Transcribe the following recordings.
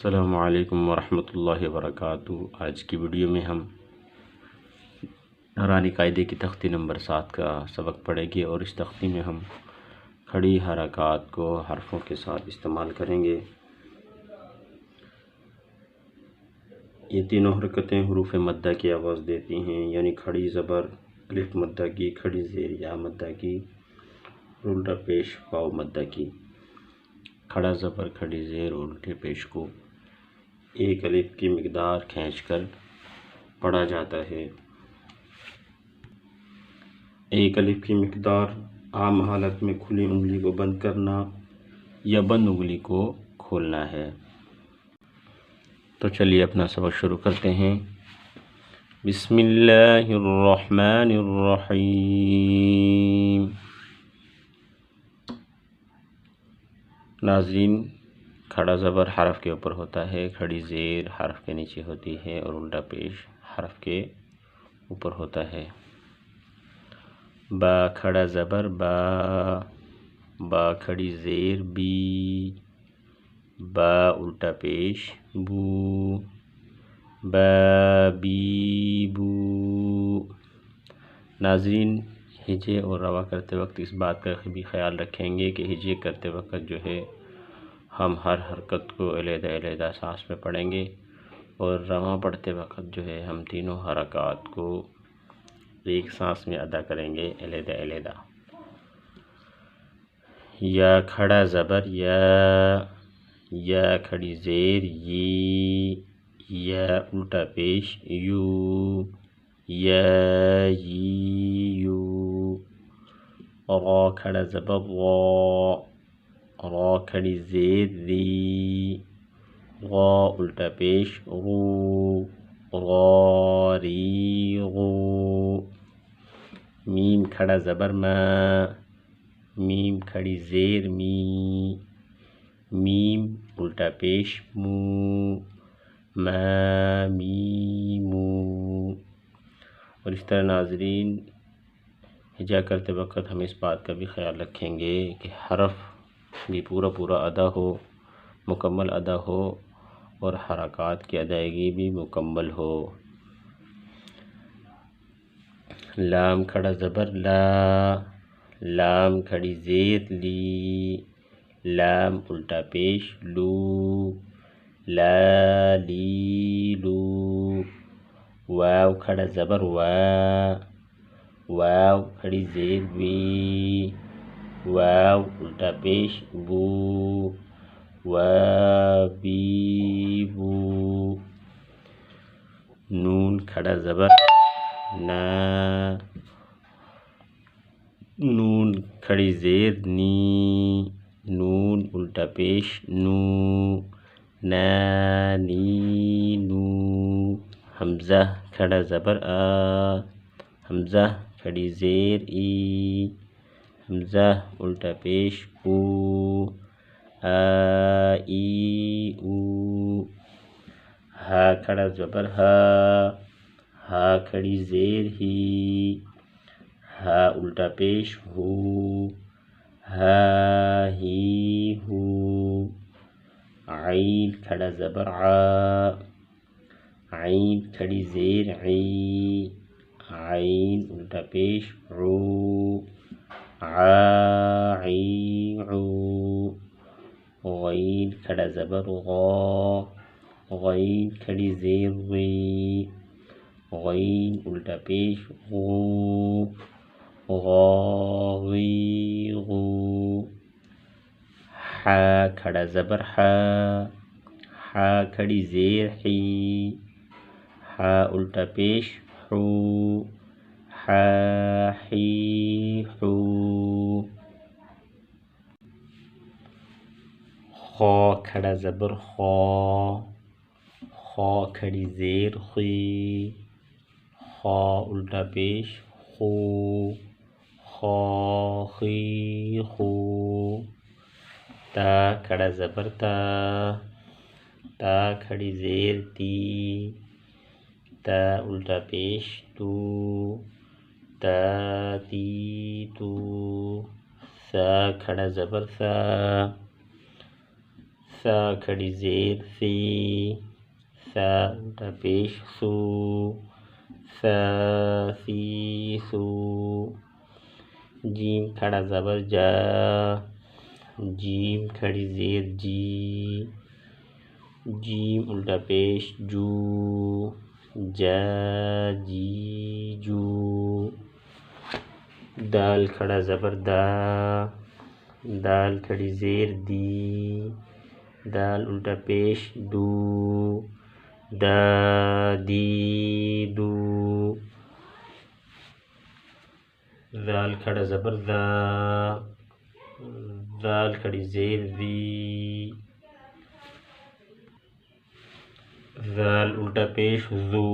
السلام علیکم ورحمۃ اللہ وبرکاتہ۔ آج کی ویڈیو میں ہم نورانی قاعدے کی تختی نمبر 7 کا سبق پڑھیں گے اور اس تختی میں ہم کھڑی حرکات کو حرفوں کے ساتھ استعمال کریں گے۔ یہ تینوں حرکتیں حروف مدہ کی آواز دیتی ہیں، یعنی کھڑی زبر الف مدہ کی، کھڑی زیر یا مدہ کی، الٹا پیش واو مدہ کی۔ کھڑا زبر کھڑی زیر الٹے پیش کو ایک الف کی مقدار کھینچ کر پڑھا جاتا ہے۔ ایک الف کی مقدار عام حالت میں کھلی انگلی کو بند کرنا یا بند انگلی کو کھولنا ہے۔ تو چلیے اپنا سبق شروع کرتے ہیں۔ بسم اللہ الرحمن الرحیم۔ ناظرین، کھڑا زبر حرف کے اوپر ہوتا ہے، کھڑی زیر حرف کے نیچے ہوتی ہے اور الٹا پیش حرف کے اوپر ہوتا ہے۔ با کھڑا زبر با، با کھڑی زیر بی، با الٹا پیش بو، با بی بو۔ ناظرین، ہجے اور روا کرتے وقت اس بات کا بھی خیال رکھیں گے کہ ہجے کرتے وقت جو ہے ہم ہر حرکت کو علیحدہ علیحدہ سانس میں پڑھیں گے، اور رواں پڑھتے وقت جو ہے ہم تینوں حرکات کو ایک سانس میں ادا کریں گے علیحدہ علیحدہ۔ یا کھڑا زبر یا، یا کھڑی زیر یی، یا الٹا پیش یو، یا یی یو۔ را کھڑا زبر را، را کھڑی زیر ری، را الٹا پیش رو، را ری رو۔ میم کھڑا زبر ما، میم کھڑی زیر می، میم الٹا پیش مو، ما می مو۔ اور اس طرح ناظرین، ہجا کرتے وقت ہم اس بات کا بھی خیال رکھیں گے کہ حرف بھی پورا ادا ہو، مکمل ادا ہو، اور حرکات کی ادائیگی بھی مکمل ہو۔ لام کھڑا زبر لا، لام کھڑی زیر لی، لام الٹا پیش لو، لا لی لو۔ واو کھڑا زبر وا، واو کھڑی زیر وی، واو الٹا پیش بو، وا بی بو۔ نون کھڑا زبر نا، نون کھڑی زیر نی، نون الٹا پیش نو، نا نی نو۔ حمزہ کھڑا زبر آ، حمزہ کھڑی زیر ای، حمزہ الٹا پیش او، آ ای او۔ ہا کھڑا زبر ہا، ہا کھڑی زیر ہی، ہا الٹا پیش ہو، ہا ہی ہو۔ عین کھڑا زبر عا، عین کھڑی زیر عی، عین الٹا پیش عو، عا عی عو۔ غین کھڑا زبر غا، غین کھڑی زیر غی، غین الٹا پیش غو، غا غی غو۔ حا کھڑا زبر حا، حا کھڑی زیر حی، حا الٹا پیش حو، حا حی حو۔ خا کھڑا زبر خا، خا کھڑی زیر خی، خا الٹا پیش خو، خا خی خو۔ تا کھڑا زبر تا، تا کھڑی زیر تی، تا الٹا پیش تو، تا تی تو۔ سا کھڑا زبر سا، سا کھڑی زیر سی، سا الٹا پیش سو، سا سی سو. جیم کھڑا زبر جا، جیم کھڑی زیر جی، جیم الٹا پیش جو، جا جی جو. دال کھڑا زبر دا، دال کھڑی زیر دی، دال الٹا پیش دو، دا دی دو. ذال کھڑا زبر دا، ذال کھڑی زیر دی، ذال الٹا پیش زو،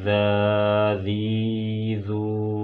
ذا ذی زو.